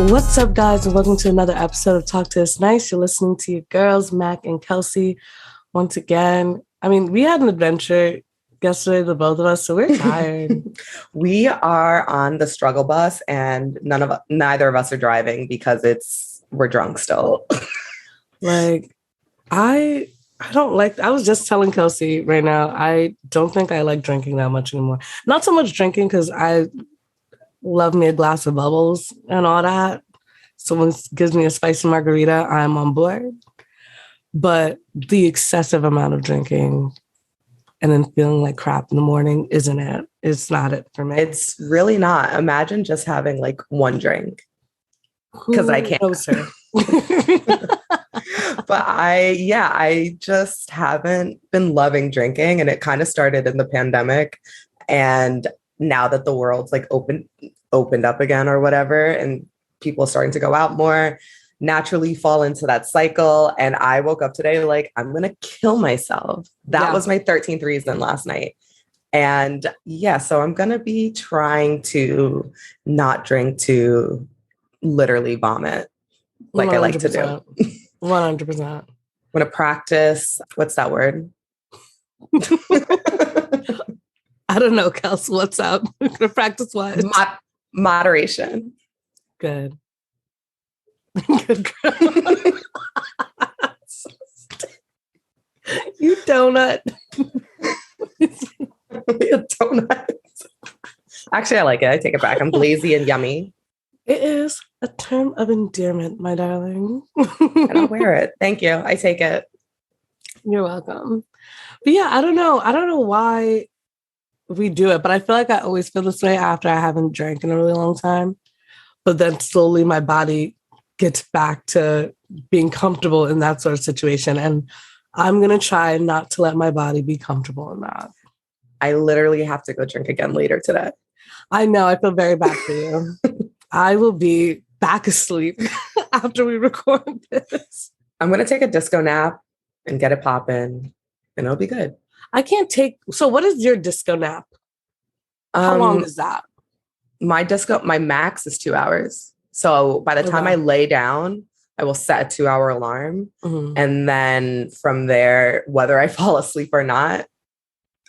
What's up, guys, and welcome to another episode of Talk to Us Nice. You're listening to your girls, Mac and Kelsey, once again. I mean, we had an adventure yesterday, the both of us, so we're tired. We are on the struggle bus, and neither of us are driving because we're drunk still. I was just telling Kelsey right now, I don't think I like drinking that much anymore. Not so much drinking because I love me a glass of bubbles and all that. Someone gives me a spicy margarita, I'm on board. But the excessive amount of drinking and then feeling like crap in the morning isn't it. It's not it for me. It's really not. Imagine just having like one drink. Because I can't. But I just haven't been loving drinking. And it kind of started in the pandemic. And now that the world's like opened up again or whatever, and people are starting to go out more, naturally fall into that cycle. And I woke up today like, I'm going to kill myself. That was my 13th reason last night. And so I'm going to be trying to not drink to literally vomit like 100%. I like to do. 100%. I'm going to practice. What's that word? I don't know, Kels. What's up? We're going to practice what? Moderation. Good. Good girl. You donut. A donut. Actually, I like it. I take it back. I'm lazy and yummy. It is a term of endearment, my darling. And I'll wear it. Thank you. I take it. You're welcome. But yeah, I don't know why we do it, but I feel like I always feel this way after I haven't drank in a really long time. But then slowly my body gets back to being comfortable in that sort of situation. And I'm going to try not to let my body be comfortable in that. I literally have to go drink again later today. I know. I feel very bad for you. I will be back asleep after we record this. I'm going to take a disco nap and get it popping, and it'll be good. So what is your disco nap? How long is that? My max is 2 hours. So by the time I lay down, I will set a 2-hour alarm. Mm-hmm. And then from there, whether I fall asleep or not,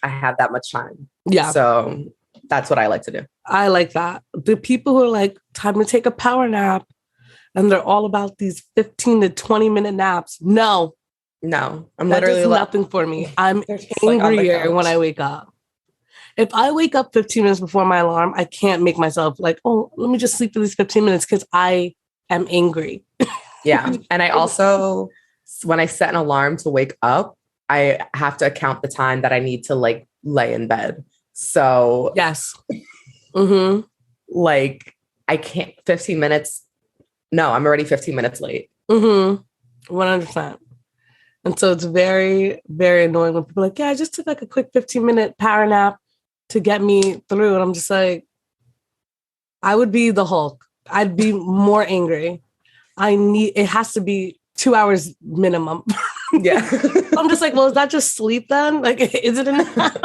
I have that much time. Yeah. So that's what I like to do. I like that. The people who are like, time to take a power nap, and they're all about these 15 to 20 minute naps. No, I'm that literally does nothing for me. I'm angrier when I wake up. If I wake up 15 minutes before my alarm, I can't make myself like, oh, let me just sleep for these 15 minutes because I am angry. Yeah. And I also, when I set an alarm to wake up, I have to account the time that I need to like lay in bed. So yes. Mm-hmm. Like I can't 15 minutes. No, I'm already 15 minutes late. Mm-hmm. 100%. And so it's very, very annoying when people are like, yeah, I just took like a quick 15-minute power nap to get me through. And I'm just like, I would be the Hulk. I'd be more angry. It has to be 2 hours minimum. Yeah. I'm just like, well, is that just sleep then? Like, is it enough?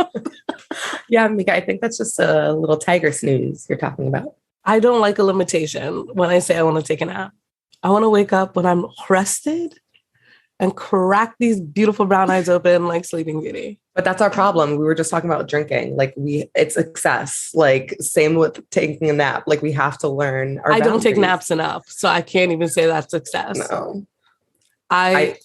Yeah, Mika, I think that's just a little tiger snooze you're talking about. I don't like a limitation when I say I want to take a nap. I want to wake up when I'm rested and crack these beautiful brown eyes open like Sleeping Beauty. But that's our problem. We were just talking about drinking. Like it's excess. Like same with taking a nap. Like we have to learn our boundaries. Don't take naps enough, so I can't even say that's success. No. I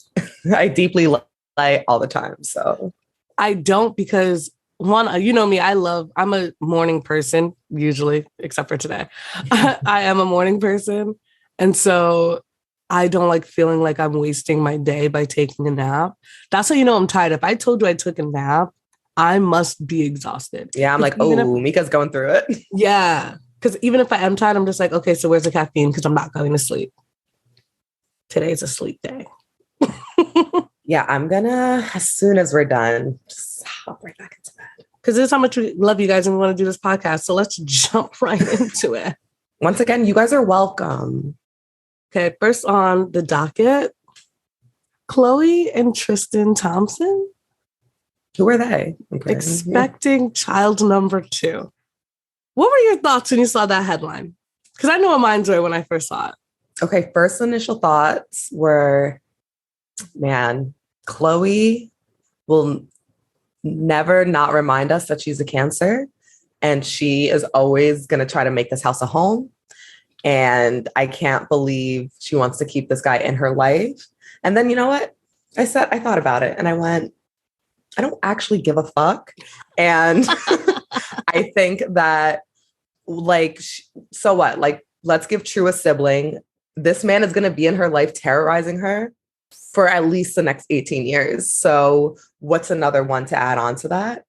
deeply lie all the time. So I don't because one, you know me, I'm a morning person usually, except for today. I am a morning person. And so I don't like feeling like I'm wasting my day by taking a nap. That's how you know I'm tired. If I told you I took a nap, I must be exhausted. Yeah, I'm like, Mika's going through it. Yeah. Because even if I am tired, I'm just like, okay, so where's the caffeine? Because I'm not going to sleep. Today's a sleep day. Yeah, I'm gonna, as soon as we're done, just hop right back into bed. Because this is how much we love you guys and we want to do this podcast. So let's jump right into it. Once again, you guys are welcome. Okay, first on the docket, Khloe and Tristan Thompson. Who are they? Okay. Expecting child number 2. What were your thoughts when you saw that headline? Because I know what mine were when I first saw it. Okay, first initial thoughts were, man, Khloe will never not remind us that she's a Cancer. And she is always going to try to make this house a home. And I can't believe she wants to keep this guy in her life. And then, you know what? I thought about it and I went, I don't actually give a fuck. And I think that, like, so what? Like, let's give True a sibling. This man is going to be in her life terrorizing her for at least the next 18 years. So what's another one to add on to that?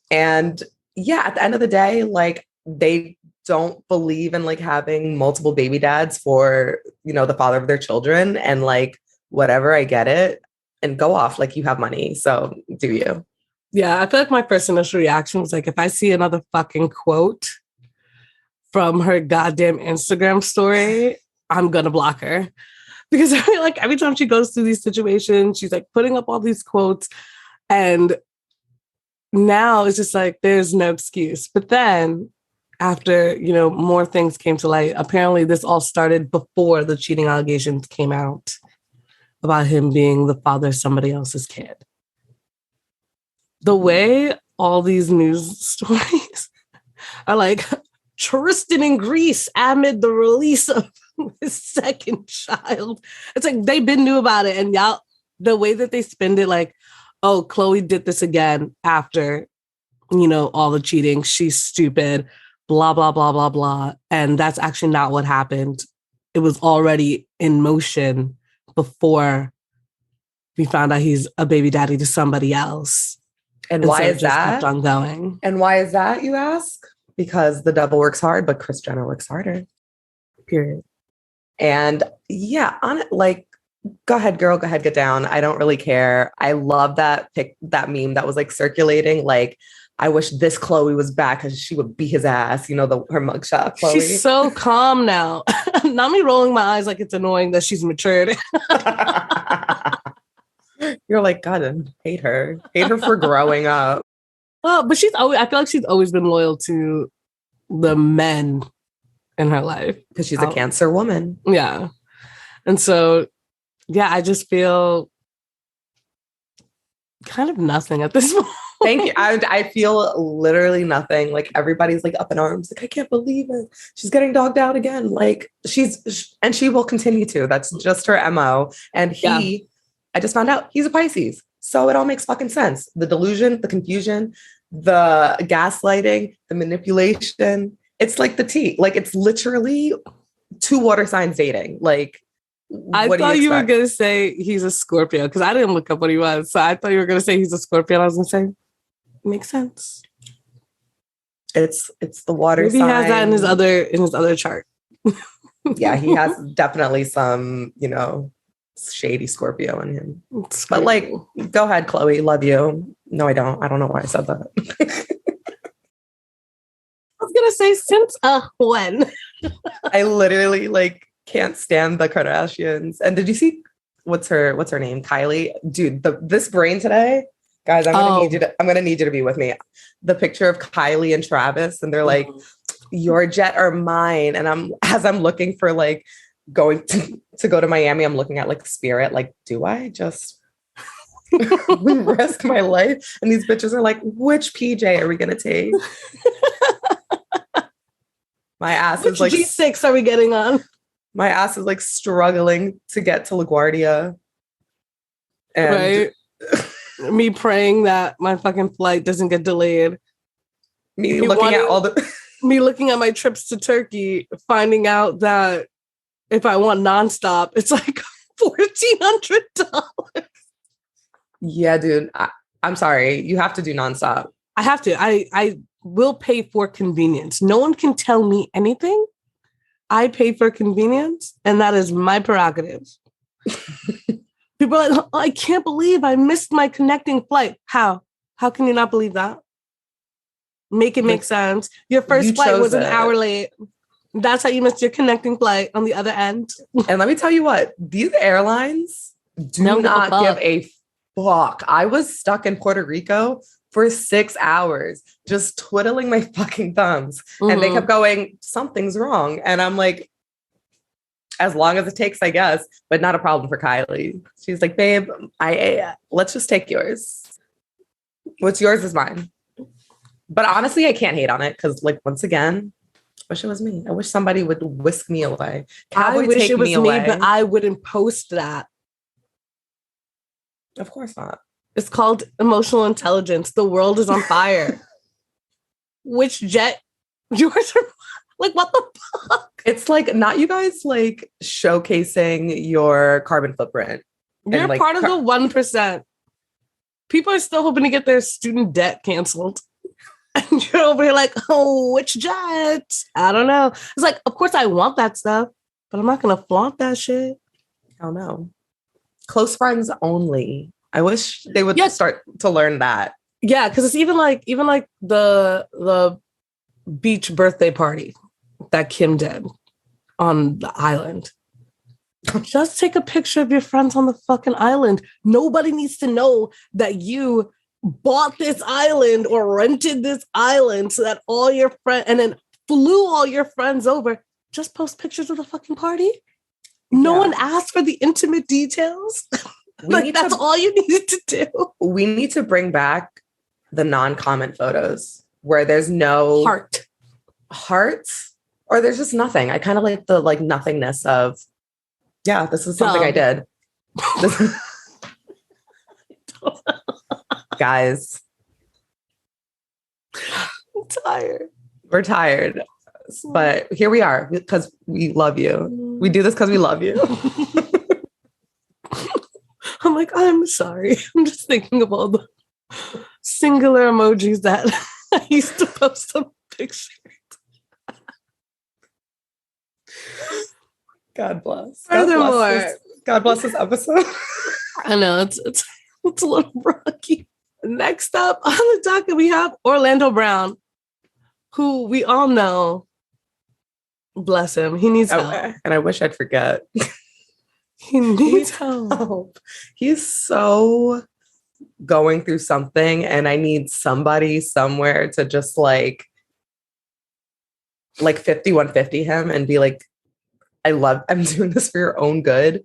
And yeah, at the end of the day, like, they don't believe in like having multiple baby dads for, you know, the father of their children, and like, whatever, I get it, and go off, like, you have money, so do you. Yeah, I feel like my first initial reaction was like, if I see another fucking quote from her goddamn Instagram story, I'm gonna block her. Because I feel like every time she goes through these situations, she's like putting up all these quotes, and now it's just like there's no excuse. But then after, you know, more things came to light, apparently this all started before the cheating allegations came out about him being the father of somebody else's kid. The way all these news stories are like, Tristan in Greece amid the release of his second child. It's like they been knew about it, and y'all, the way that they spend it, like, oh, Khloe did this again after, you know, all the cheating. She's stupid, blah, blah, blah, blah, blah. And that's actually not what happened. It was already in motion before we found out he's a baby daddy to somebody else. And why is that? Kept on going. And why is that, you ask? Because the devil works hard, but Kris Jenner works harder. Period. And yeah, on it, like, go ahead, girl, go ahead, get down. I don't really care. I love that that meme that was like circulating. Like, I wish this Khloe was back because she would beat his ass. You know, her mugshot, Khloe. She's so calm now. Not me rolling my eyes like it's annoying that she's matured. You're like, God, I hate her. Hate her for growing up. Well, but I feel like she's always been loyal to the men in her life. Because she's a Cancer woman. Yeah. And so, yeah, I just feel kind of nothing at this point. Thank you. I feel literally nothing. Like, everybody's like up in arms. Like, I can't believe it. She's getting dogged out again. Like, and she will continue to. That's just her MO. And I just found out he's a Pisces. So it all makes fucking sense. The delusion, the confusion, the gaslighting, the manipulation. It's like the tea. Like, it's literally two water signs dating. Like, I thought you were going to say he's a Scorpio, because I didn't look up what he was. So I thought you were going to say he's a Scorpio. And I was going to say, makes sense. It's the water Maybe sign. He has that in his other chart. Yeah, he has definitely some, you know, shady Scorpio in him. But like, go ahead, Khloe, love you. No, I don't. I don't know why I said that. I was gonna say, since when? I literally like can't stand the Kardashians. And did you see what's her name? Kylie. Dude, this brain today, guys. I'm gonna need you to be with me. The picture of Kylie and Travis, and they're like, your jet or mine. And as I'm looking for like going to go to Miami, I'm looking at like Spirit. Like, do I just risk my life? And these bitches are like, which PJ are we gonna take? My ass is like, G6 are we getting on? My ass is like struggling to get to LaGuardia. And right. Me praying that my fucking flight doesn't get delayed. Me looking at my trips to Turkey, finding out that if I want nonstop, it's like $1,400. Yeah, dude. I'm sorry. You have to do nonstop. I have to. I will pay for convenience. No one can tell me anything. I pay for convenience, and that is my prerogative. People are like, oh, I can't believe I missed my connecting flight. How? How can you not believe that? Make it make sense. Your first flight was an hour late. That's how you missed your connecting flight on the other end. And let me tell you what, these airlines do not give a fuck. I was stuck in Puerto Rico for 6 hours, just twiddling my fucking thumbs. And they kept going, something's wrong. And I'm like, as long as it takes, I guess, but not a problem for Kylie. She's like, babe, let's just take yours. What's yours is mine. But honestly, I can't hate on it because, like, once again, I wish it was me. I wish somebody would whisk me away. I wish it was me, but I wouldn't post that. Of course not. It's called emotional intelligence. The world is on fire. Which jet? Yours are like, what the fuck? It's like not you guys like showcasing your carbon footprint. You're like, part of the 1%. People are still hoping to get their student debt canceled. And you're over here like, oh, which jet? I don't know. It's like, of course I want that stuff, but I'm not going to flaunt that shit. I don't know. Close friends only. I wish they would start to learn that. Yeah, because it's even like the beach birthday party that Kim did on the island. Just take a picture of your friends on the fucking island. Nobody needs to know that you bought this island or rented this island so that all your friends and then flew all your friends over. Just post pictures of the fucking party. No one asked for the intimate details. Like that's all you needed to do. We need to bring back the non-comment photos where there's no hearts, or there's just nothing. I kind of like the like nothingness of, yeah, this is something I did. Guys, I'm tired. We're tired, but here we are because we love you. We do this because we love you. I'm like, I'm sorry. I'm just thinking of all the singular emojis that I used to post on pictures. God bless. Furthermore, God bless this episode. I know it's a little rocky. Next up on the docket, we have Orlando Brown, who we all know, bless him, he needs help. And I wish I'd forget. He needs help. He's so going through something, and I need somebody somewhere to just like 5150 him and be like, I'm doing this for your own good.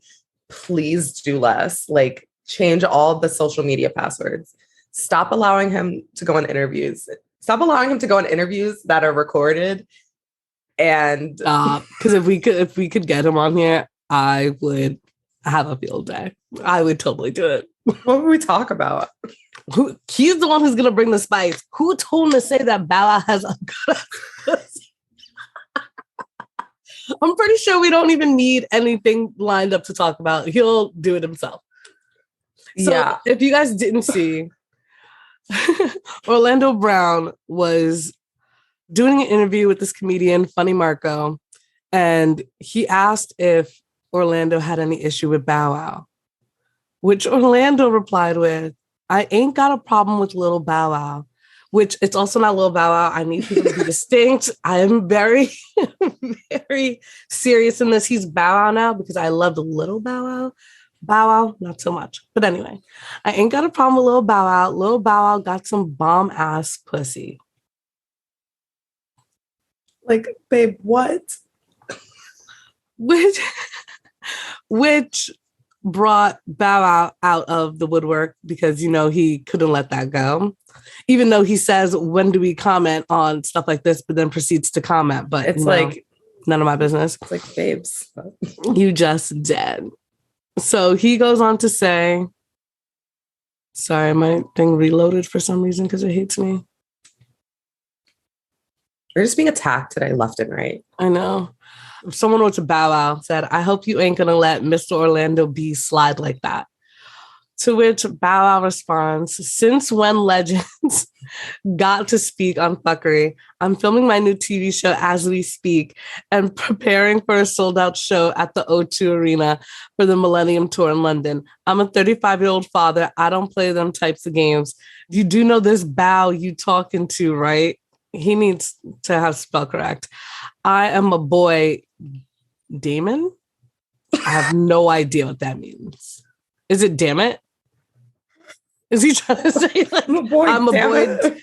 Please do less. Like, change all the social media passwords. Stop allowing him to go on interviews. Stop allowing him to go on interviews that are recorded. And because if we could get him on here, I would have a field day. I would totally do it. What would we talk about? He's the one who's gonna bring the spice. Who told him to say that Bow Wow has a good pussy? I'm pretty sure we don't even need anything lined up to talk about. He'll do it himself. So yeah. If you guys didn't see, Orlando Brown was doing an interview with this comedian, Funny Marco, and he asked if Orlando had any issue with Bow Wow, which Orlando replied with, I ain't got a problem with Little Bow Wow, which it's also not Little Bow Wow. I need people to be distinct. I am very, very serious in this. He's Bow Wow now because I loved Little Bow Wow. Bow Wow, not so much. But anyway, I ain't got a problem with Little Bow Wow. Little Bow Wow got some bomb ass pussy. Like, babe, what? Which brought Bow Wow out of the woodwork because, you know, he couldn't let that go. Even though he says, when do we comment on stuff like this, but then proceeds to comment. But it's like, none of my business. It's like, babes, you just dead. So he goes on to say, sorry, my thing reloaded for some reason because it hates me. We're just being attacked today, left and right. I know. Someone wrote to Bow Wow, said, I hope you ain't gonna let Mr. Orlando B slide like that. To which Bow Wow responds, since when legends got to speak on fuckery, I'm filming my new TV show as we speak and preparing for a sold-out show at the O2 Arena for the Millennium Tour in London. I'm a 35-year-old father. I don't play them types of games. You do know this Bow you talking to, right? He needs to have spell correct. I am a boy, Damon? I have no idea what that means. Is it damn it? Is he trying to say like I'm a boy, I'm a damn boy, it.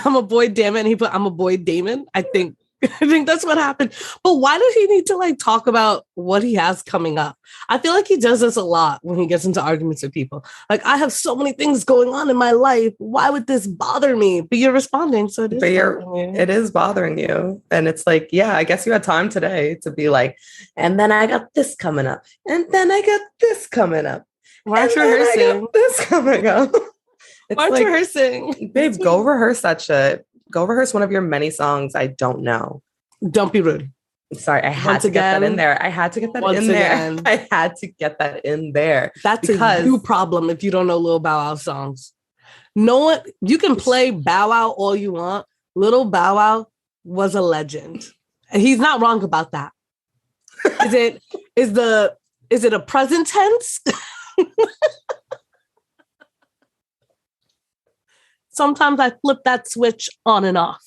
I'm a boy, damn it? And he put I'm a boy, Damon. I think that's what happened. But why does he need to like talk about what he has coming up? I feel like he does this a lot when he gets into arguments with people. Like, I have so many things going on in my life. Why would this bother me? But you're responding, so it is. But bothering you. it is bothering you. And it's like, yeah, I guess you had time today to be like, and then I got this coming up. And then I got this coming up. Why aren't and you then I rehearsing? got this coming up. It's Why aren't like, you rehearsing? babe, go rehearse that shit. Go rehearse one of your many songs I don't know. Don't be rude. Sorry, I had to get that in there. I had to get that in there. I had to get that in there. That's a you problem if you don't know Lil Bow Wow songs. No one, you can play Bow Wow all you want. Little Bow Wow was a legend. And he's not wrong about that. Is it a present tense? Sometimes I flip that switch on and off.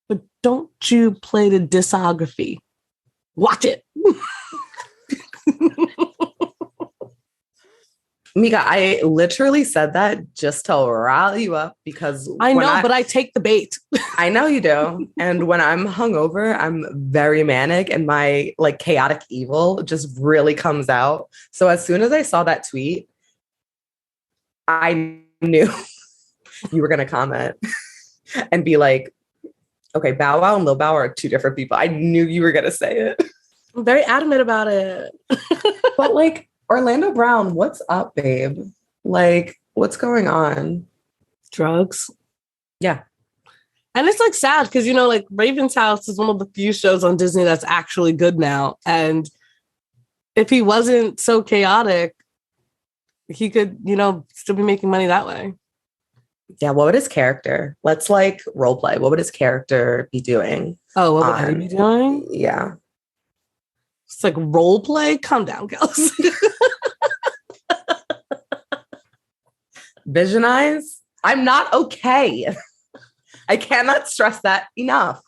But don't you play the discography. Watch it. Mika, I literally said that just to rile you up because I know, but I take the bait. I know you do. And when I'm hungover, I'm very manic and my like chaotic evil just really comes out. So as soon as I saw that tweet, I knew you were going to comment and be like, okay, Bow Wow and Lil Bow are two different people. I knew you were going to say it. I'm very adamant about it. But like, Orlando Brown, what's up, babe? Like, what's going on? Drugs. Yeah. And it's like sad because, you know, like Raven's House is one of the few shows on Disney that's actually good now. And if he wasn't so chaotic, he could, you know, still be making money that way. Yeah, what would his character? Let's like role play. What would his character be doing? Oh, what would he be doing? Yeah. It's like role play. Calm down, girls. Vision eyes. I'm not okay. I cannot stress that enough.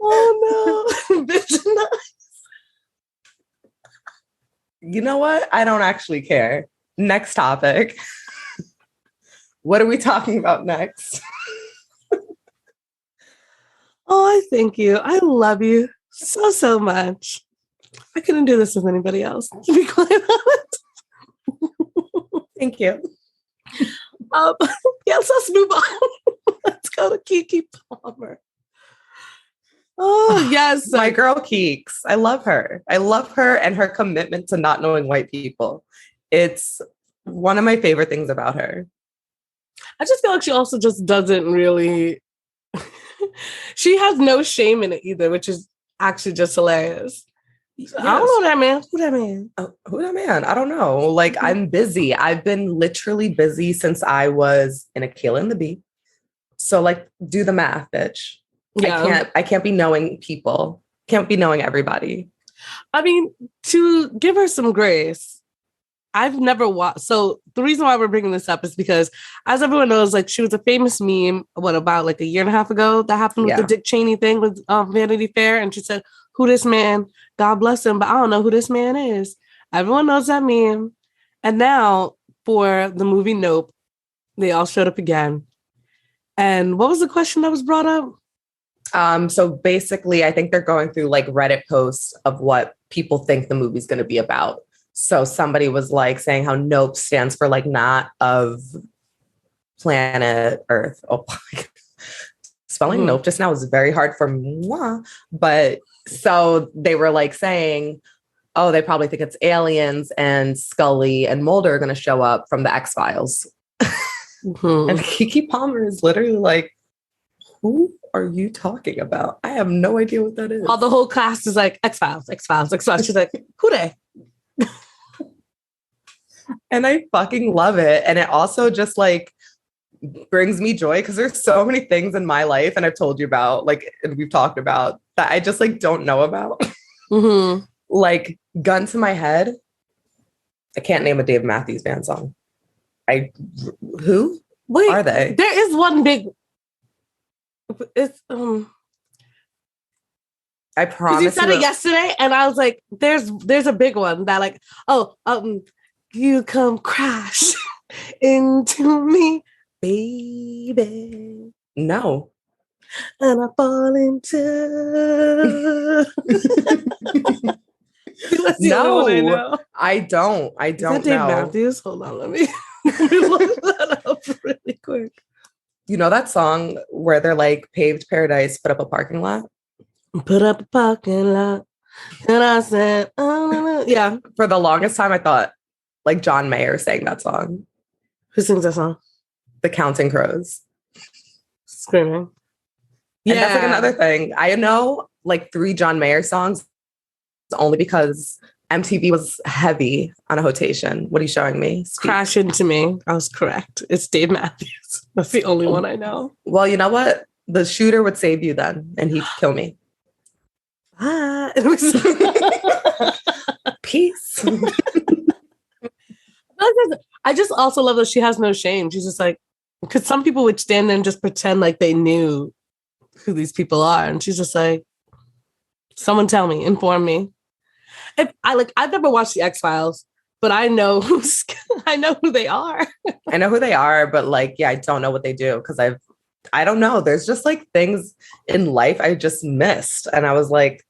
Oh no, vision eyes. You know what? I don't actually care. Next topic. What are we talking about next? Oh, I thank you. I love you so much. I couldn't do this with anybody else, to be quite honest. Thank you. Yes, let's move on. Let's go to Keke Palmer. Oh, yes. My girl Keeks. I love her. I love her and her commitment to not knowing white people. It's one of my favorite things about her. I just feel like she also just doesn't really... She has no shame in it either, which is actually just hilarious. Yes. I don't know that man. Who that man? Who that man? I don't know. Like, I'm busy. I've been literally busy since I was in Akeelah and the Bee. So, like, do the math, bitch. Yeah. I can't be knowing people. Can't be knowing everybody. I mean, to give her some grace, I've never watched. So the reason why we're bringing this up is because, as everyone knows, like she was a famous meme, about like a year and a half ago that happened with the Dick Cheney thing with Vanity Fair. And she said, who this man? God bless him, but I don't know who this man is. Everyone knows that meme. And now for the movie Nope, they all showed up again. And what was the question that was brought up? So basically, I think they're going through like Reddit posts of what people think the movie's going to be about. So somebody was like saying how Nope stands for like not of planet Earth. Oh, spelling Nope just now is very hard for moi. But so they were like saying, oh, they probably think it's aliens and Scully and Mulder are going to show up from the X-Files. And Keke Palmer is literally like, who are you talking about? I have no idea what that is. While the whole class is like, X-Files, X-Files, X-Files. She's like, who they? And I fucking love it. And it also just like brings me joy because there's so many things in my life, and I've told you about, like, and we've talked about, that I just like don't know about. Like, gun to my head, I can't name a Dave Matthews Band song. Who? Wait, are they? There is one big. It's I Because you promise said you it yesterday, and I was like, there's a big one that like, you come crash into me, baby. No. And I fall into that's the only one I No, know. I don't. I Is that don't Dave know. Matthews? Hold on, let me look that up really quick. You know that song where they're like paved paradise, put up a parking lot? Put up a parking lot. And I said, oh, no, no. Yeah. For the longest time, I thought like John Mayer sang that song. Who sings that song? The Counting Crows. Screaming. Yeah. And that's like another thing. I know like 3 John Mayer songs only because MTV was heavy on a rotation. What are you showing me? Speak. Crash Into Me. I was correct. It's Dave Matthews. That's the only one I know. Well, you know what? The shooter would save you then, and he'd kill me. Peace. I just also love that she has no shame. She's just like, because some people would stand there and just pretend like they knew who these people are. And she's just like, someone tell me, inform me. I've never watched the X-Files, but I know who they are. I know who they are, but like, yeah, I don't know what they do because I don't know. There's just like things in life I just missed. And I was like,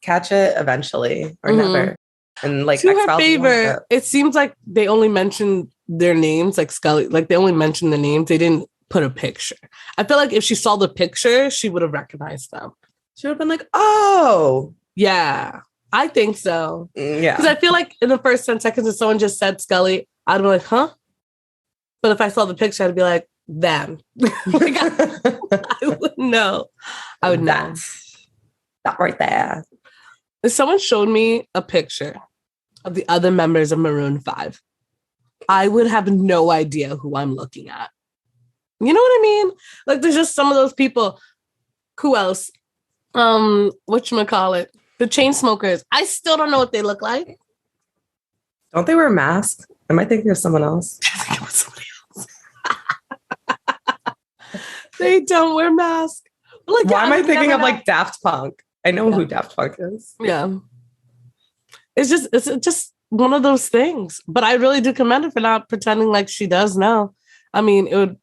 catch it eventually or never. And like, to her favor, it seems like they only mentioned their names, like Scully, like they only mentioned the names. They didn't put a picture. I feel like if she saw the picture, she would have recognized them. She would have been like, oh, yeah, I think so. Yeah. Because I feel like in the first 10 seconds, if someone just said Scully, I'd be like, huh? But if I saw the picture, I'd be like, them. Like, I would know. I would know. That right there. If someone showed me a picture of the other members of Maroon 5, I would have no idea who I'm looking at. You know what I mean? Like, there's just some of those people. Who else? Whatchamacallit? The Chainsmokers. I still don't know what they look like. Don't they wear a mask? Am I thinking of someone else? I think it was somebody else. They don't wear masks. Like, why am I thinking of like Daft Punk? I know who Daft Punk is. Yeah. It's just one of those things. But I really do commend her for not pretending like she does know. I mean, it would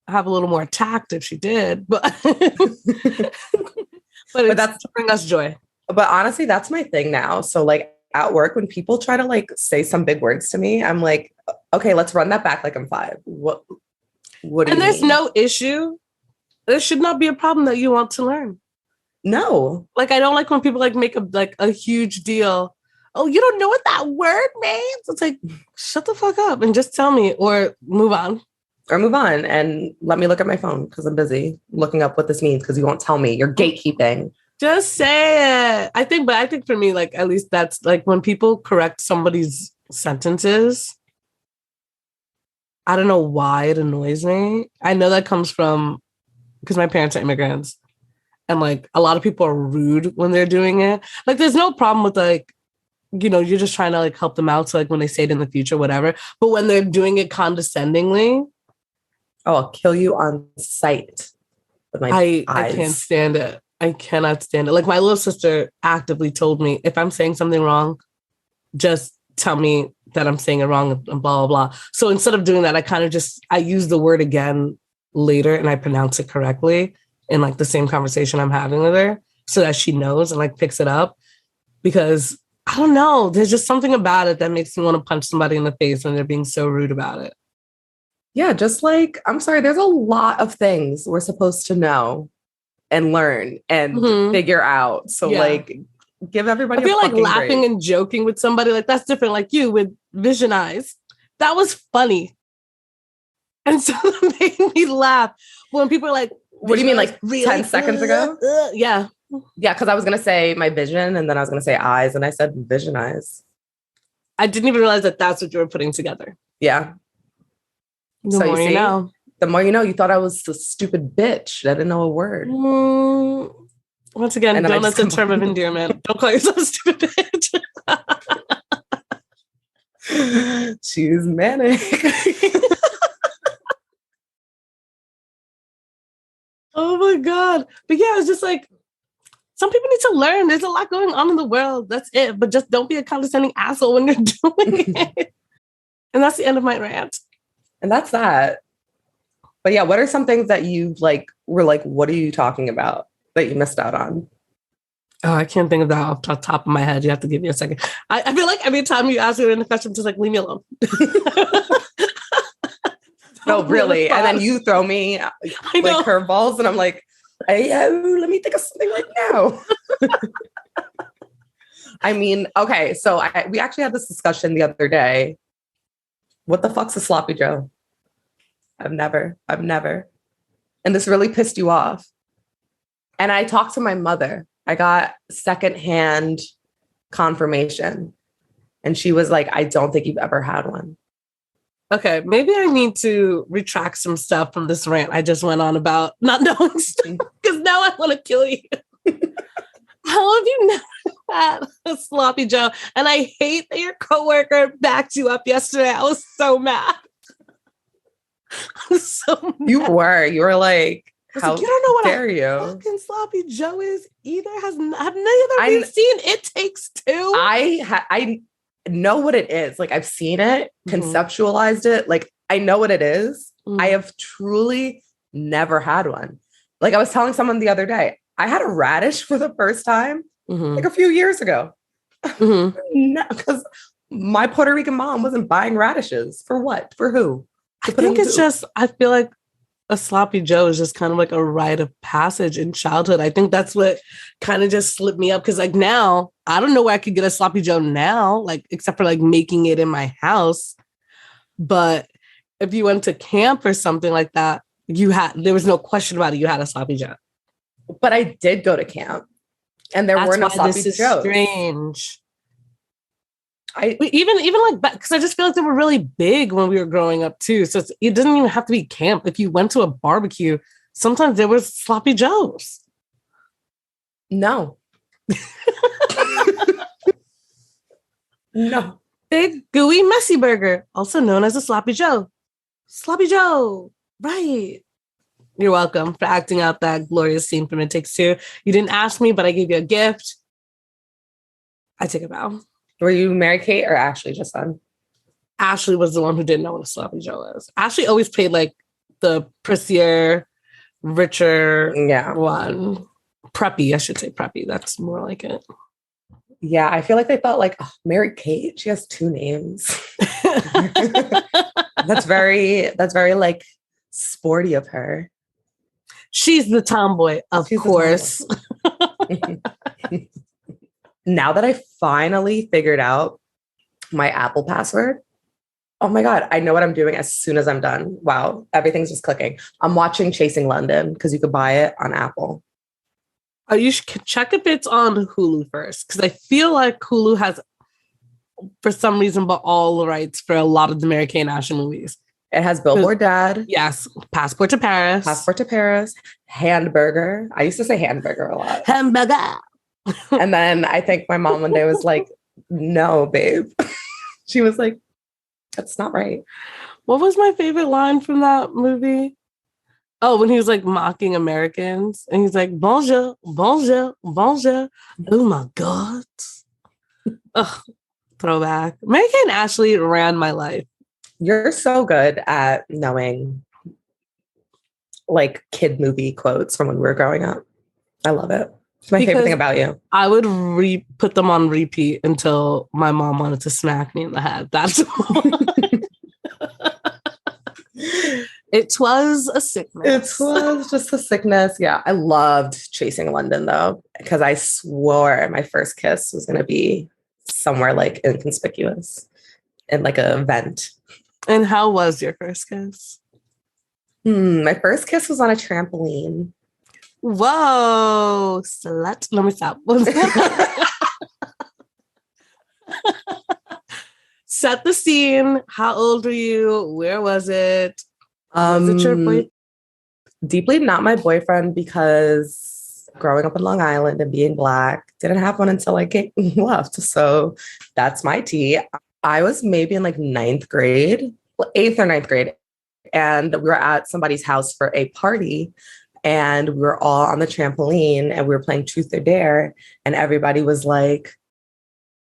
have a little more tact if she did, but but that's to bring us joy. But honestly, that's my thing now. So like at work, when people try to like say some big words to me, I'm like, okay, let's run that back like I'm 5. What do you mean? And there's no issue. There should not be a problem that you want to learn. No. Like, I don't like when people like make a huge deal. Oh, you don't know what that word means? It's like, shut the fuck up and just tell me or move on. Or move on and let me look at my phone because I'm busy looking up what this means because you won't tell me. You're gatekeeping. Just say it. I think for me, like, at least that's like when people correct somebody's sentences, I don't know why it annoys me. I know that comes from because my parents are immigrants. And like a lot of people are rude when they're doing it. Like there's no problem with like, you know, you're just trying to like help them out. So like when they say it in the future, whatever. But when they're doing it condescendingly. Oh, I'll kill you on sight with my eyes. I can't stand it. I cannot stand it. Like my little sister actively told me, if I'm saying something wrong, just tell me that I'm saying it wrong and blah, blah, blah. So instead of doing that, I use the word again later and I pronounce it correctly in like the same conversation I'm having with her so that she knows and like picks it up because I don't know, there's just something about it that makes me want to punch somebody in the face when they're being so rude about it. Yeah, just like, I'm sorry, there's a lot of things we're supposed to know and learn and figure out. So like, give everybody I feel like laughing break. And joking with somebody, like that's different. Like you with Vision Eyes. That was funny. And so it made me laugh when people are like, what do you mean, like really? 10 seconds ago? Yeah. Yeah, because I was going to say my vision and then I was going to say eyes and I said Vision Eyes. I didn't even realize that that's what you were putting together. Yeah. The more you know. The more you know, you thought I was a stupid bitch. I didn't know a word. Once again, donut's a term of endearment. Don't call yourself a stupid bitch. She's manic. Oh my God. But yeah, it's just like, some people need to learn. There's a lot going on in the world. That's it. But just don't be a condescending asshole when you're doing it. And that's the end of my rant. And that's that. But yeah, what are some things that you like were like, what are you talking about that you missed out on? Oh, I can't think of that off the top of my head. You have to give me a second. I feel like every time you ask me in a question, just like, leave me alone. No, really. And then you throw me like curveballs and I'm like, hey, let me think of something right now. I mean, okay. So we actually had this discussion the other day. What the fuck's a sloppy Joe? I've never. And this really pissed you off. And I talked to my mother. I got secondhand confirmation. And she was like, I don't think you've ever had one. Okay, maybe I need to retract some stuff from this rant I just went on about not knowing stuff, because now I want to kill you. How have you never had a sloppy Joe? And I hate that your coworker backed you up yesterday. I was so mad. You were like, how you don't know what dare a you? Fucking sloppy Joe is either. Have none of you seen It Takes Two? I know what it is. Like, I've seen it, conceptualized it. Like, I know what it is. I have truly never had one. Like, I was telling someone the other day, I had a radish for the first time like a few years ago. Because my Puerto Rican mom wasn't buying radishes. For what? For who? I think it's just, I feel like a sloppy Joe is just kind of like a rite of passage in childhood. I think that's what kind of just slipped me up. Cause like now, I don't know where I could get a sloppy Joe now, like except for like making it in my house. But if you went to camp or something like that, there was no question about it. You had a sloppy Joe. But I did go to camp and there were no sloppy Joes. Strange. Even like, because I just feel like they were really big when we were growing up too. So it doesn't even have to be camp. If you went to a barbecue, sometimes there was sloppy Joes. No. No. Big, gooey, messy burger, also known as a sloppy Joe. Sloppy Joe. Right. You're welcome for acting out that glorious scene from It Takes Two. You didn't ask me, but I gave you a gift. I take a bow. Were you Mary-Kate or Ashley just then? Ashley was the one who didn't know what a sloppy Joe is. Ashley always played like the pricier, richer one. Preppy, I should say preppy. That's more like it. Yeah, I feel like they felt like, oh, Mary-Kate, she has two names. That's very like sporty of her. She's the tomboy, of course. Now that I finally figured out my Apple password, oh my God, I know what I'm doing as soon as I'm done. Wow, everything's just clicking. I'm watching Chasing London because you could buy it on Apple. Oh, you should check if it's on Hulu first, because I feel like Hulu has, for some reason, but all the rights for a lot of the Mary-Kate and Ashley movies. It has Billboard Dad. Yes. Passport to Paris. Handburger. I used to say hamburger a lot. Hamburger. And then I think my mom one day was like, no, babe. She was like, that's not right. What was my favorite line from that movie? Oh, when he was like mocking Americans and he's like, bonjour, bonjour, bonjour. Oh my God. Ugh, throwback. Mary-Kate and Ashley ran my life. You're so good at knowing like kid movie quotes from when we were growing up. I love it. It's my favorite thing about you. I would put them on repeat until my mom wanted to smack me in the head. That's it was a sickness. It was just a sickness. Yeah. I loved Chasing London though, because I swore my first kiss was going to be somewhere like inconspicuous in like a vent. And how was your first kiss? My first kiss was on a trampoline. Whoa, slut. Let me stop. Set the scene. How old were you? Where was it? Was it your boyfriend? Deeply not my boyfriend, because growing up in Long Island and being Black, didn't have one until I left. So that's my tea. I was maybe in like 8th or 9th grade. And we were at somebody's house for a party. and we were all on the trampoline and we were playing truth or dare. And everybody was like,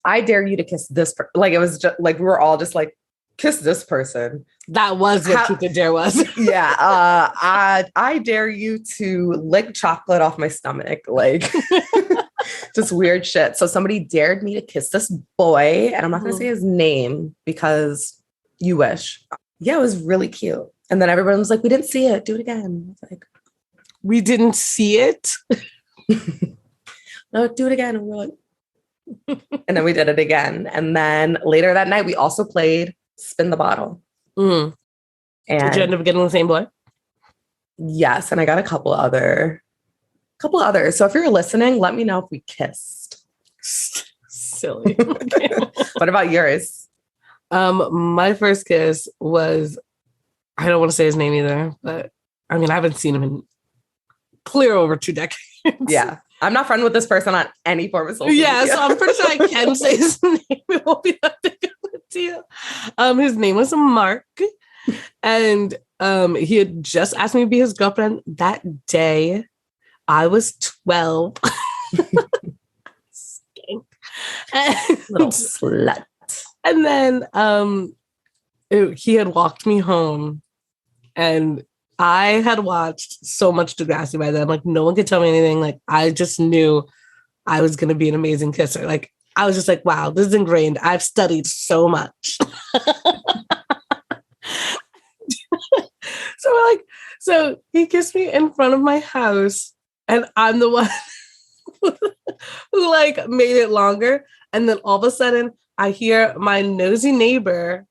I dare you to kiss this person. Like, it was just like, we were all just like, kiss this person. That was what truth or dare was. Yeah. I dare you to lick chocolate off my stomach. Like, just weird shit. So somebody dared me to kiss this boy, and I'm not going to say his name because you wish. Yeah, it was really cute. And then everyone was like, we didn't see it. Do it again. I was like, we didn't see it. No, do it again. And we're like, and then we did it again. And then later that night, we also played Spin the Bottle. Mm. And did you end up getting the same boy? Yes. And I got a couple others. So if you're listening, let me know if we kissed. Silly. What about yours? My first kiss was, I don't want to say his name either, but I mean, I haven't seen him in clear over 2 decades. Yeah. I'm not friends with this person on any form of social media. So I'm pretty sure I can say his name. It won't be that big of a deal. His name was Mark. And he had just asked me to be his girlfriend that day. I was 12. Little slut. And then he had walked me home, and I had watched so much Degrassi by then. Like, no one could tell me anything. Like, I just knew I was going to be an amazing kisser. Like, I was just like, wow, this is ingrained. I've studied so much. So he kissed me in front of my house, and I'm the one who like made it longer. And then all of a sudden I hear my nosy neighbor.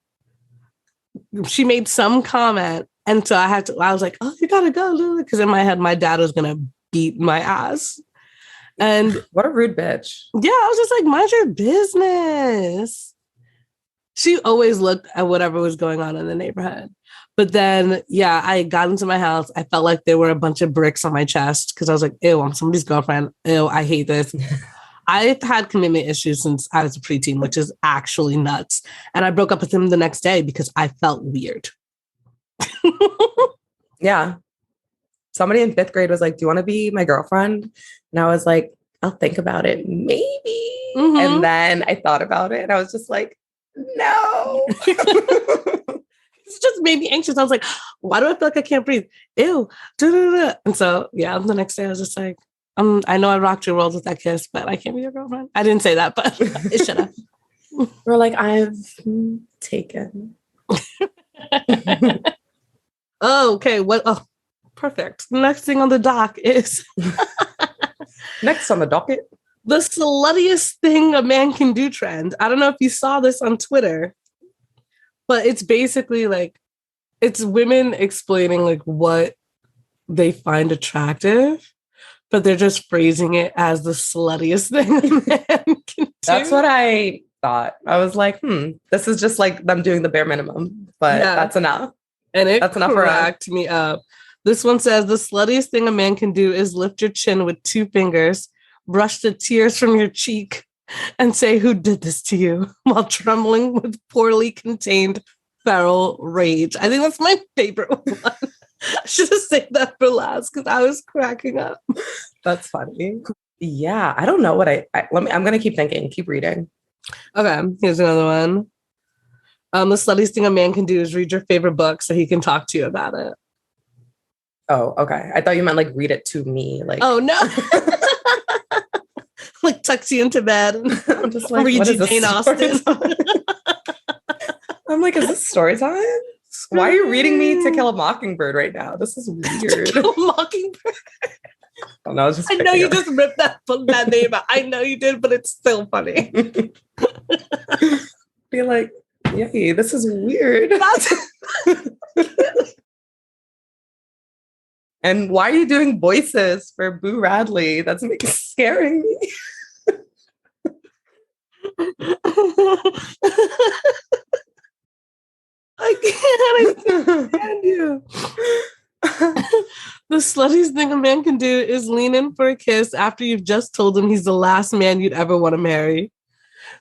She made some comment. And so I was like, oh, you gotta go, Lulu. Because in my head, my dad was gonna beat my ass. And what a rude bitch. Yeah, I was just like, mind your business. She always looked at whatever was going on in the neighborhood. But then, yeah, I got into my house. I felt like there were a bunch of bricks on my chest because I was like, ew, I'm somebody's girlfriend. Ew, I hate this. I've had commitment issues since I was a preteen, which is actually nuts. And I broke up with him the next day because I felt weird. Yeah. Somebody in 5th grade was like, do you want to be my girlfriend? And I was like, I'll think about it. Maybe. Mm-hmm. And then I thought about it and I was just like, no. It just made me anxious. I was like, why do I feel like I can't breathe? Ew. Da-da-da. And so, yeah, the next day I was just like, I know I rocked your world with that kiss, but I can't be your girlfriend. I didn't say that, but it should have. We're like, I've taken. Oh, okay. What? Oh, perfect. Next thing on the dock is next on the docket, the sluttiest thing a man can do trend. I don't know if you saw this on Twitter, but it's basically like it's women explaining like what they find attractive, but they're just phrasing it as the sluttiest thing a man can do. That's what I thought. I was like, this is just like them doing the bare minimum, but that's enough. And that's enough cracked me up. This one says, the sluttiest thing a man can do is lift your chin with 2 fingers, brush the tears from your cheek, and say, who did this to you? While trembling with poorly contained feral rage. I think that's my favorite one. I should have saved that for last because I was cracking up. That's funny. Yeah, I don't know what I'm going to keep thinking. Keep reading. Okay, here's another one. The sluttiest thing a man can do is read your favorite book so he can talk to you about it. Oh, okay. I thought you meant like read it to me. Like, oh no. Like tucks you into bed and I'm just like, read you Jane Austen. I'm like, is this story time? Why are you reading me To Kill a Mockingbird right now? This is weird. To Kill a Mockingbird. Oh, no, I know you just ripped that name out. I know you did, but it's still funny. Be like, yay, this is weird. And why are you doing voices for Boo Radley? That's scaring me. I can't stand you. The sluttiest thing a man can do is lean in for a kiss after you've just told him he's the last man you'd ever want to marry.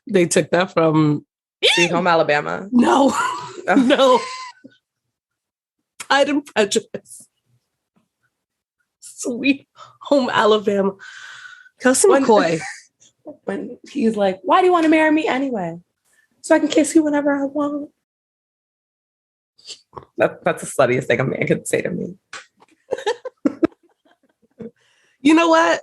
They took that from Sweet Home Alabama. No. Oh. No. Pride and Prejudice. Sweet Home Alabama. Kelsey McCoy. When he's like, why do you want to marry me anyway? So I can kiss you whenever I want. That's the sluttiest thing a man could say to me. You know what?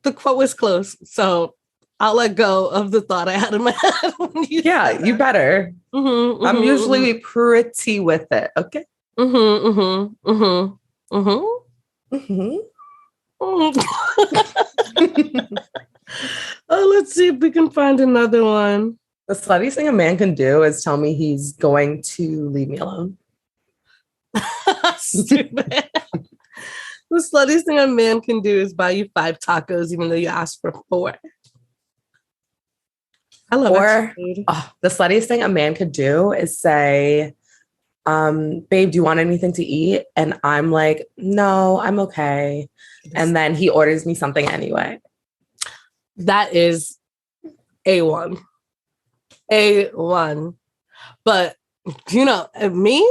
The quote was close. So I'll let go of the thought I had in my head. You better. I'm usually pretty with it. Okay. Oh, let's see if we can find another one. The sluttiest thing a man can do is tell me he's going to leave me alone. Stupid. The sluttiest thing a man can do is buy you 5 tacos, even though you asked for 4. I love it. The sluttiest thing a man could do is say, babe, do you want anything to eat? And I'm like, no, I'm okay. And then he orders me something anyway. That is A1. A1. But, you know, me,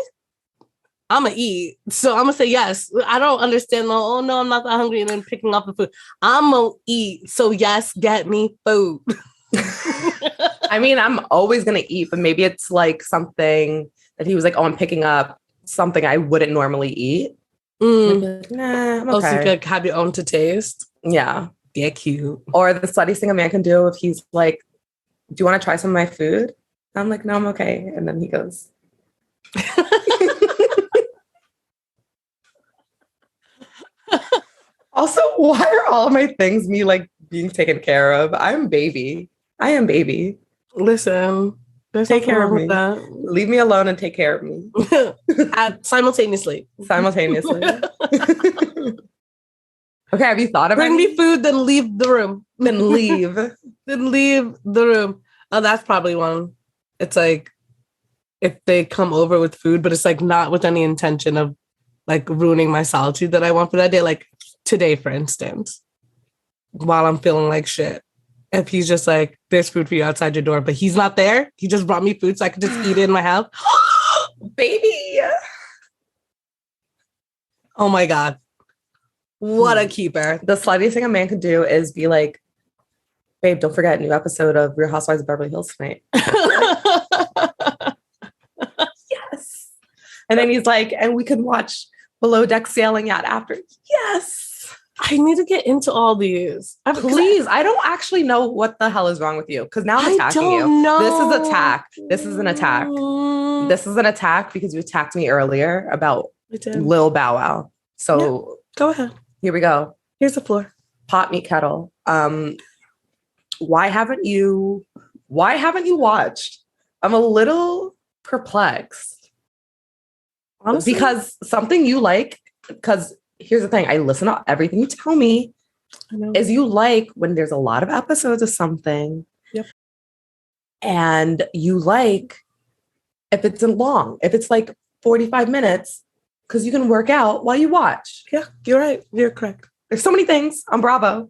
I'm going to eat. So I'm going to say yes. I don't understand. Oh, no, I'm not that hungry. And then picking up the food. I'm going to eat. So yes, get me food. I mean, I'm always going to eat, but maybe it's like something that he was like, oh, I'm picking up something I wouldn't normally eat. Like, nah, I'm okay. So you could have your own to taste. Yeah. They're cute. Or the sluttiest thing a man can do if he's like, do you want to try some of my food? I'm like, no, I'm okay. And then he goes. Also, why are all my things me like being taken care of? I am baby. Listen, take care of me. Leave me alone and take care of me. Simultaneously. Okay, have you thought of bring me food, then leave the room. Then leave the room. Oh, that's probably one. It's like if they come over with food, but it's like not with any intention of like ruining my solitude that I want for that day. Like today, for instance, while I'm feeling like shit. If he's just like, there's food for you outside your door, but he's not there. He just brought me food so I could just eat it in my house. Baby. Oh my God. What a keeper. The sluttiest thing a man could do is be like, babe, don't forget, new episode of Real Housewives of Beverly Hills tonight. Yes. And then he's like, and we could watch Below Deck Sailing Yacht after. Yes. I need to get into all these. Please. I don't actually know what the hell is wrong with you. Because now I'm attacking you. Know. This is an attack. This is an attack because you attacked me earlier about Lil Bow Wow. So yeah. Go ahead. Here we go. Here's the floor. Pot meet kettle. Why haven't you watched? I'm a little perplexed. Honestly? Because something you like, because here's the thing, I listen to everything you tell me, is you like when there's a lot of episodes of something. Yep. And you like if it's long, if it's like 45 minutes, because you can work out while you watch. Yeah, you're right. You're correct. There's so many things on Bravo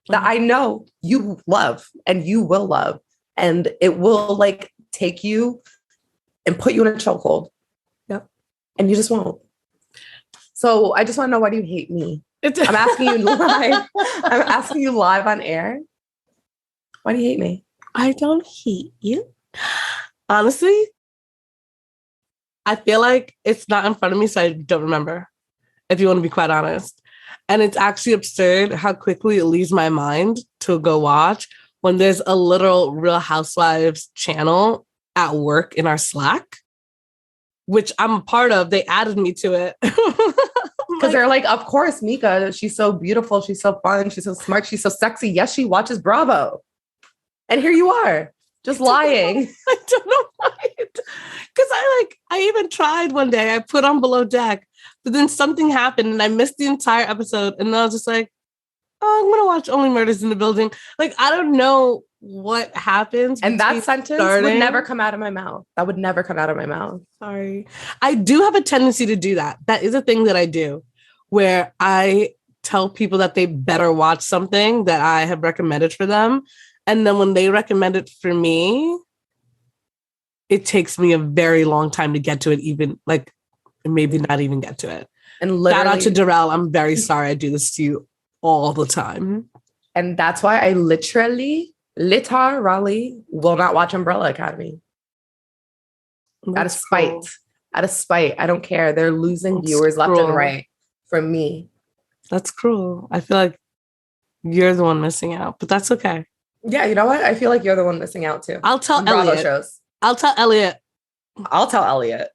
that I know you love and you will love. And it will like take you and put you in a chokehold. Yep. And you just won't. So I just want to know, why do you hate me? I'm asking you live. I'm asking you live on air. Why do you hate me? I don't hate you. Honestly, I feel like it's not in front of me, so I don't remember, if you want to be quite honest. And it's actually absurd how quickly it leaves my mind to go watch when there's a literal Real Housewives channel at work in our Slack, which I'm a part of. They added me to it. Because they're like, of course, Mika, she's so beautiful. She's so fun. She's so smart. She's so sexy. Yes, she watches Bravo. And here you are, just lying. I don't know why. Because I even tried one day. I put on Below Deck, but then something happened and I missed the entire episode. And then I was just like, oh, I'm going to watch Only Murders in the Building. Like, I don't know what happens. And that sentence would never come out of my mouth. That would never come out of my mouth. Sorry. I do have a tendency to do that. That is a thing that I do, where I tell people that they better watch something that I have recommended for them. And then when they recommend it for me, it takes me a very long time to get to it, even like maybe not even get to it. And Shout out literally, to Darrell. I'm very sorry I do this to you all the time. and that's why I literally will not watch Umbrella Academy. Out of That's spite. cruel. Out of spite. I don't care. They're losing That's viewers left cruel. and right from me. That's cruel. I feel like you're the one missing out, but that's okay. Yeah, you know what? I feel like you're the one missing out too. I'll tell On Bravo Elliot. shows. I'll tell Elliot. I'll tell Elliot.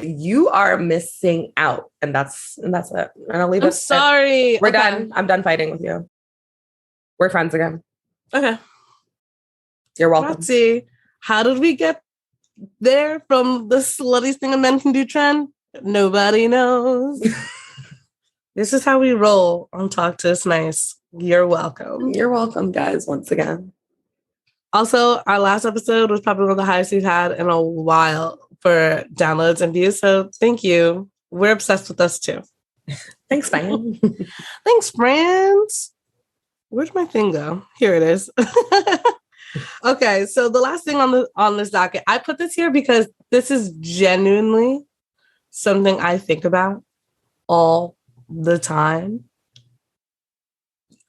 You are missing out. And that's it. And I'll leave I'm it. sorry. We're Okay. done. I'm done fighting with you. We're friends again. Okay. You're welcome. Let's see. How did we get there from the sluttiest thing a man can do trend? Nobody knows. This is how we roll on Talk to Us Nice. You're welcome. You're welcome, guys, once again. Also, our last episode was probably one of the highest we've had in a while for downloads and views. So thank you. We're obsessed with us too. Thanks, Diane. Thanks, friends. Where'd my thing go? Here it is. Okay, so the last thing on this docket, I put this here because this is genuinely something I think about all the time.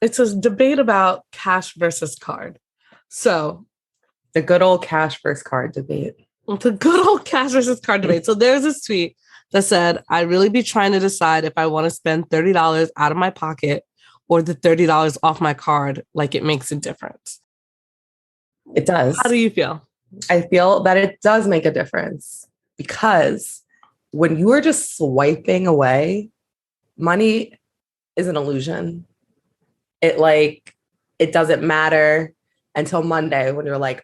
It's a debate about cash versus card. So The good old cash versus card debate. the good old cash versus card debate. So there's this tweet that said, I really be trying to decide if I want to spend $30 out of my pocket or the $30 off my card, like it makes a difference. It does. How do you feel? I feel that it does make a difference because when you are just swiping away, money is an illusion. It doesn't matter until Monday when you're like,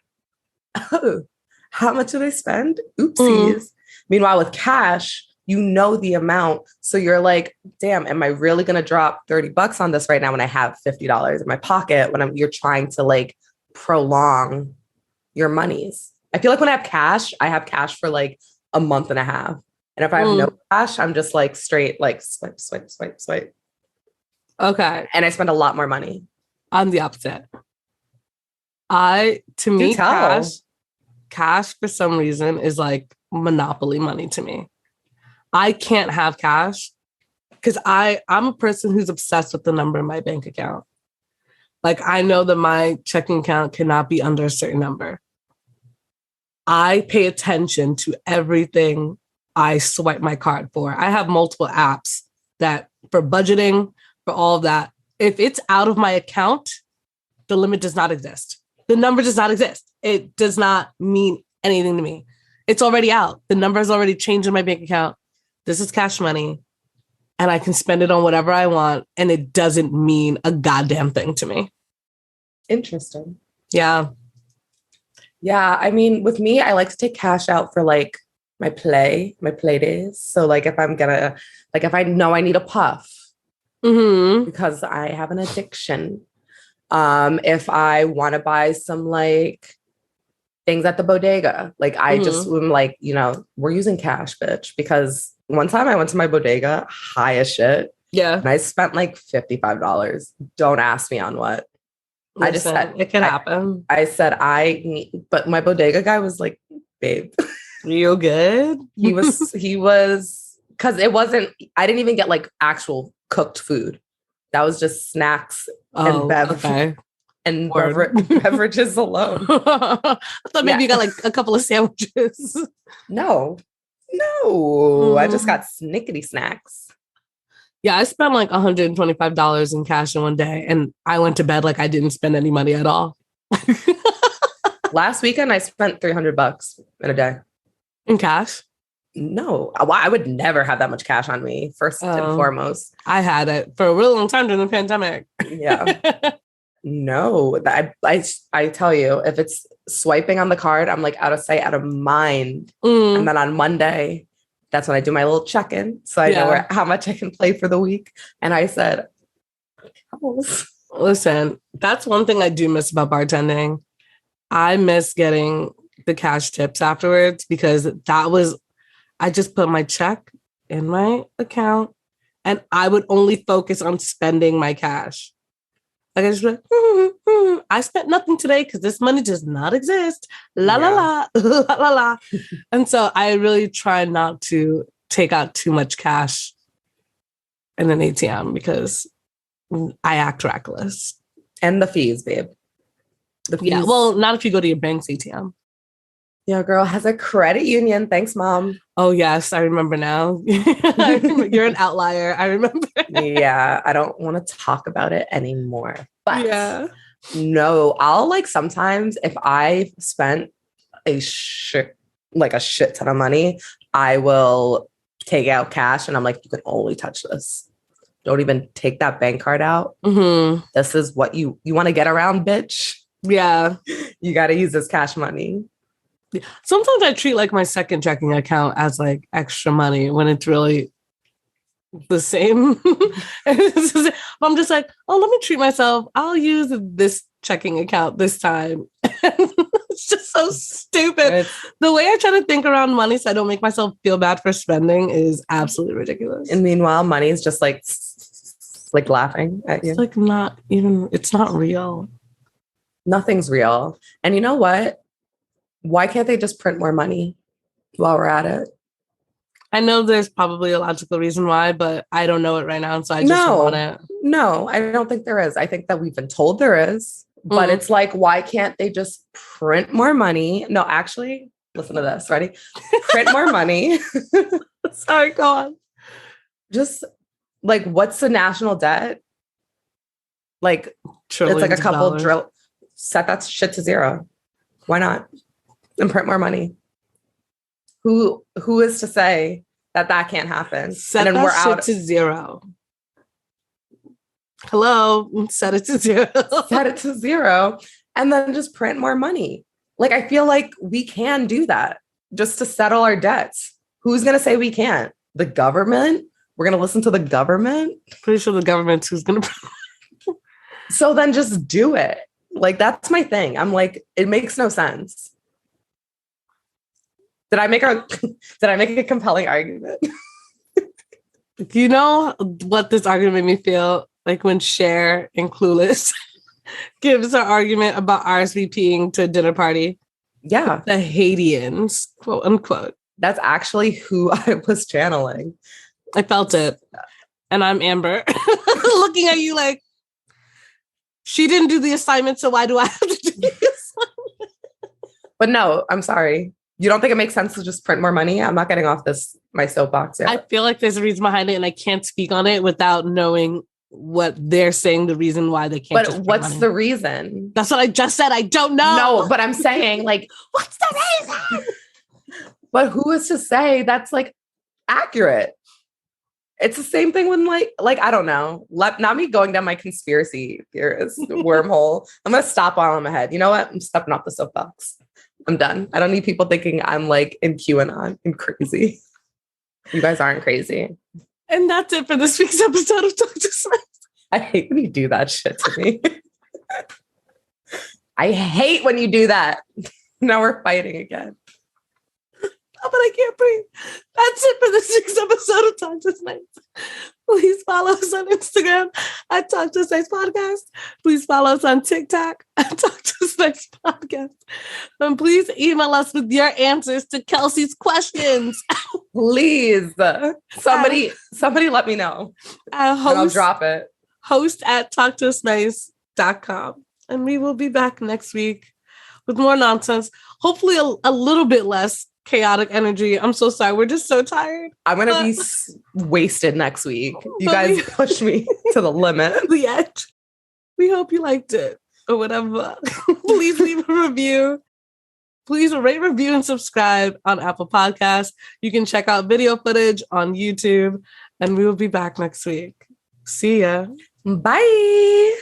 oh, how much did I spend? Oopsies. Meanwhile, with cash, you know the amount. So you're like, damn, am I really going to drop $30 on this right now when I have $50 in my pocket when you're trying to like prolong your monies? I feel like when I have cash for like a month and a half. And if I have no cash, I'm just like straight, like swipe, swipe, swipe, swipe. Okay. And I spend a lot more money. I'm the opposite. To me, cash for some reason is like monopoly money to me. I can't have cash because I'm a person who's obsessed with the number in my bank account. Like I know that my checking account cannot be under a certain number. I pay attention to everything I swipe my card for. I have multiple apps that for budgeting, for all of that. If it's out of my account, the limit does not exist. The number does not exist. It does not mean anything to me. It's already out. The number has already changed in my bank account. This is cash money and I can spend it on whatever I want. And it doesn't mean a goddamn thing to me. Interesting. Yeah. Yeah. I mean, with me, I like to take cash out for like my play days. So like if I know I need a puff because I have an addiction. If I want to buy some like things at the bodega, like I just am like, we're using cash, bitch. Because one time I went to my bodega high as shit. Yeah. And I spent like $55. Don't ask me on what. Listen, I just said it can happen. I said but my bodega guy was like, babe. You good? He was because I didn't even get like actual cooked food. That was just snacks and beverages alone. I thought maybe you got like a couple of sandwiches. No, I just got snickety snacks. Yeah, I spent like $125 in cash in one day and I went to bed like I didn't spend any money at all. Last weekend, I spent $300 in a day. In cash? No, I would never have that much cash on me, first and foremost. I had it for a really long time during the pandemic. Yeah. No, I tell you, if it's swiping on the card, I'm like out of sight, out of mind. And then on Monday, that's when I do my little check-in. So I know how much I can play for the week. And I said, listen, that's one thing I do miss about bartending. I miss getting the cash tips afterwards because I just put my check in my account and I would only focus on spending my cash. Like I just be like, I spent nothing today because this money does not exist. La la la la la la. And so I really try not to take out too much cash in an ATM because I act reckless. And the fees, babe. The fees. Yeah, well, not if you go to your bank's ATM. Your girl has a credit union. Thanks, Mom. Oh, yes, I remember now. You're an outlier. I remember. Yeah, I don't want to talk about it anymore. But yeah. No, I'll like sometimes if I spent a shit ton of money, I will take out cash and I'm like, you can only touch this. Don't even take that bank card out. Mm-hmm. This is what you want to get around, bitch. Yeah. You got to use this cash money. Sometimes I treat like my second checking account as like extra money when it's really the same. I'm just like, oh, let me treat myself. I'll use this checking account this time. It's just so stupid. The way I try to think around money so I don't make myself feel bad for spending is absolutely ridiculous. And meanwhile, money is just like laughing at you. It's like not even, it's not real. Nothing's real. And you know what? Why can't they just print more money while we're at it? I know there's probably a logical reason why, but I don't know it right now. So I just don't want it. No, I don't think there is. I think that we've been told there is, but it's like, why can't they just print more money? No, actually, listen to this. Ready? Print more money. Sorry, go on. Just like, what's the national debt? Like, Trillions it's like a couple dollars. Set that shit to zero. Why not? And print more money. Who is to say that can't happen? Set and then that shit to zero. Hello, set it to zero. Set it to zero, and then just print more money. Like, I feel like we can do that just to settle our debts. Who's going to say we can't? The government? We're going to listen to the government? Pretty sure the government's who's going to. So then just do it. Like, that's my thing. I'm like, it makes no sense. Did I make a compelling argument? You know what this argument made me feel like when Cher in Clueless gives her argument about RSVPing to a dinner party. Yeah. The Haitians, quote unquote. That's actually who I was channeling. I felt it. And I'm Amber looking at you like, she didn't do the assignment, so why do I have to do the assignment? But no, I'm sorry. You don't think it makes sense to just print more money? I'm not getting off my soapbox yet. I feel like there's a reason behind it, and I can't speak on it without knowing what they're saying, the reason why they can't. But what's the reason? That's what I just said. I don't know. No, but I'm saying, like, what's the reason? But who is to say that's like accurate? It's the same thing when like I don't know. Not me going down my conspiracy theorist wormhole. I'm gonna stop while I'm ahead. You know what? I'm stepping off the soapbox. I'm done. I don't need people thinking I'm like in QAnon and crazy. You guys aren't crazy. And that's it for this week's episode of Talk to Smith. I hate when you do that shit to me. I hate when you do that. Now we're fighting again. Oh, but I can't breathe. That's it for this week's episode of Talk to Smith. Please follow us on Instagram at Talk to Smith Podcast. Please follow us on TikTok at Talk to Smith Podcast. And please email us with your answers to Kelsey's questions. Please. Somebody let me know. I'll drop it. Host at talktosnice.com. And we will be back next week with more nonsense. Hopefully a little bit less chaotic energy. I'm so sorry. We're just so tired. I'm going to be wasted next week. You guys push me to the limit. The edge. We hope you liked it or whatever. Please leave a review. Please rate, review, and subscribe on Apple Podcasts. You can check out video footage on YouTube, and we will be back next week. See ya. Bye.